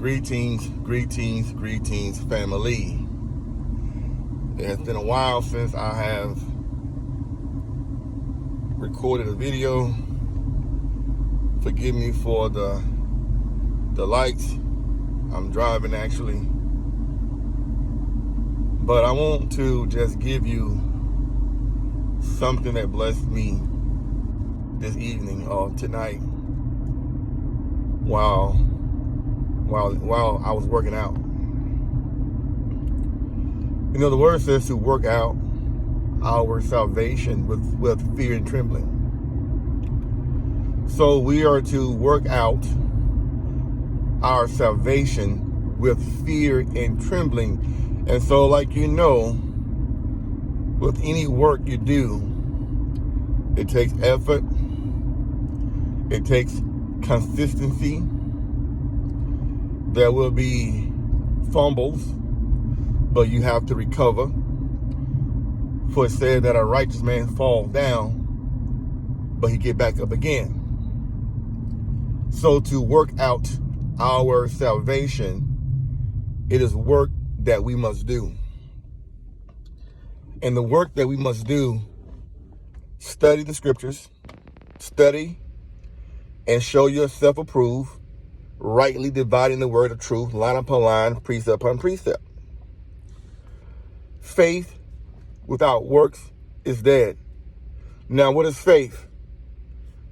Greetings, greetings, greetings, family. It has been a while since I have recorded a video. Forgive me for the lights. I'm driving actually. But I want to just give you something that blessed me this evening or tonight while I was working out. You know, the word says to work out our salvation with fear and trembling. So we are to work out our salvation with fear and trembling. And so, like you know, with any work you do, it takes effort, it takes consistency. There will be fumbles, but you have to recover. For it said that a righteous man falls down, but he get back up again. So to work out our salvation, it is work that we must do. And the work that we must do, study the scriptures, study and show yourself approved, rightly dividing the word of truth, line upon line, precept upon precept. Faith without works is dead. Now, what is faith?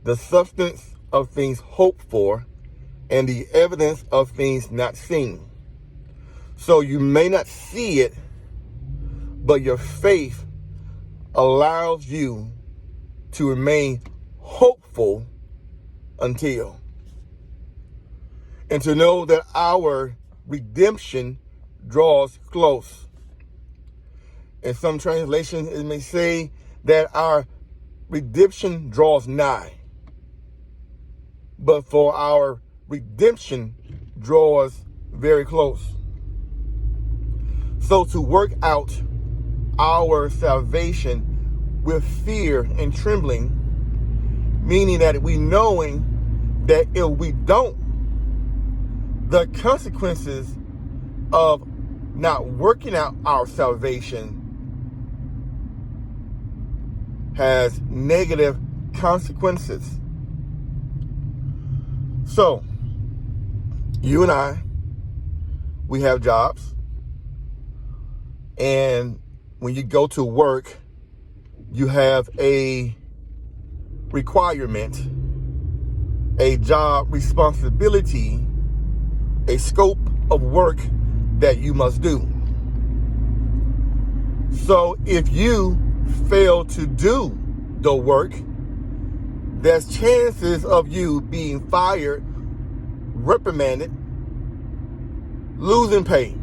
The substance of things hoped for and the evidence of things not seen. So you may not see it, but your faith allows you to remain hopeful until. And to know that our redemption draws close. In some translations, it may say that our redemption draws nigh. But for our redemption draws very close. So to work out our salvation with fear and trembling, meaning that we knowing that if we don't, the consequences of not working out our salvation has negative consequences. So, you and I, we have jobs. And when you go to work, you have a requirement, a job responsibility, a scope of work that you must do. So if you fail to do the work, there's chances of you being fired, reprimanded, losing pay.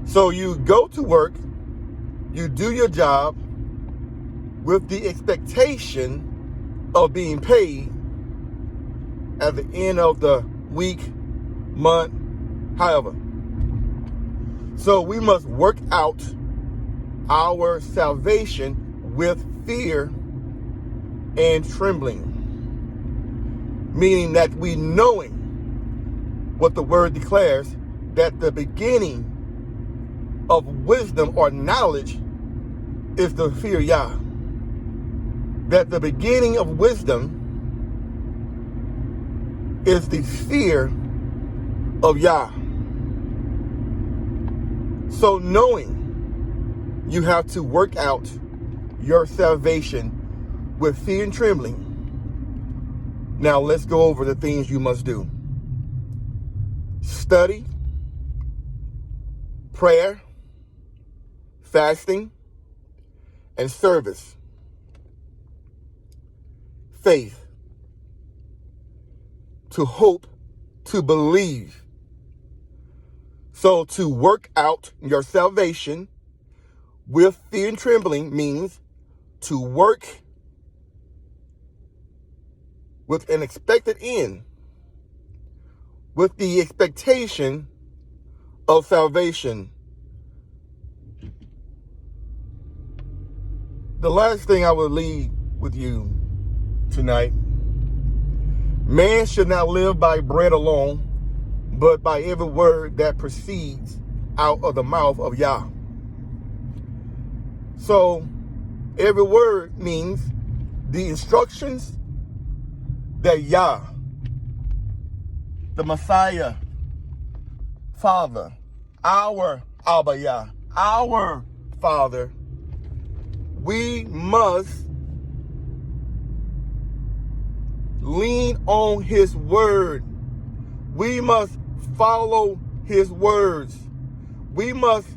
So you go to work, you do your job with the expectation of being paid at the end of the week, month, however. So we must work out our salvation with fear and trembling, meaning that we knowing what the word declares, that the beginning of wisdom or knowledge is the fear Yah. That the beginning of wisdom is the fear of Yah. So knowing you have to work out your salvation with fear and trembling. Now let's go over the things you must do. Study, prayer, fasting, and service. Faith, to hope, to believe. So to work out your salvation with fear and trembling means to work with an expected end, with the expectation of salvation. The last thing I will leave with you tonight, man should not live by bread alone, but by every word that proceeds out of the mouth of Yah. So every word means the instructions that Yah, the Messiah, Father, our Abba Yah, our Father, we must lean on his word. We must follow his words. We must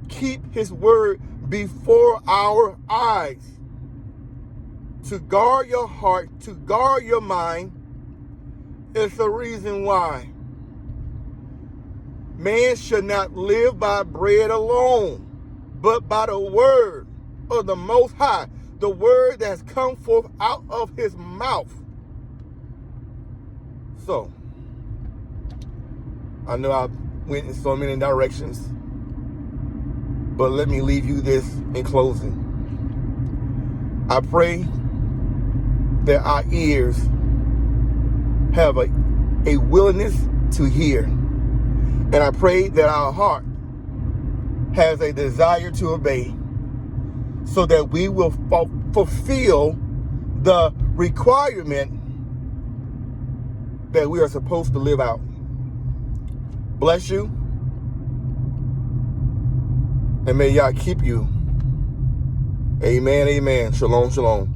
keep his word before our eyes. To guard your heart, to guard your mind, is the reason why man should not live by bread alone, but by the word of the Most High, the word that has come forth out of his mouth. So, I know I went in so many directions, but let me leave you this in closing. I pray that our ears have a willingness to hear. And I pray that our heart has a desire to obey, so that we will fulfill the requirement that we are supposed to live out. Bless you. And may Yah keep you. Amen, amen. Shalom, shalom.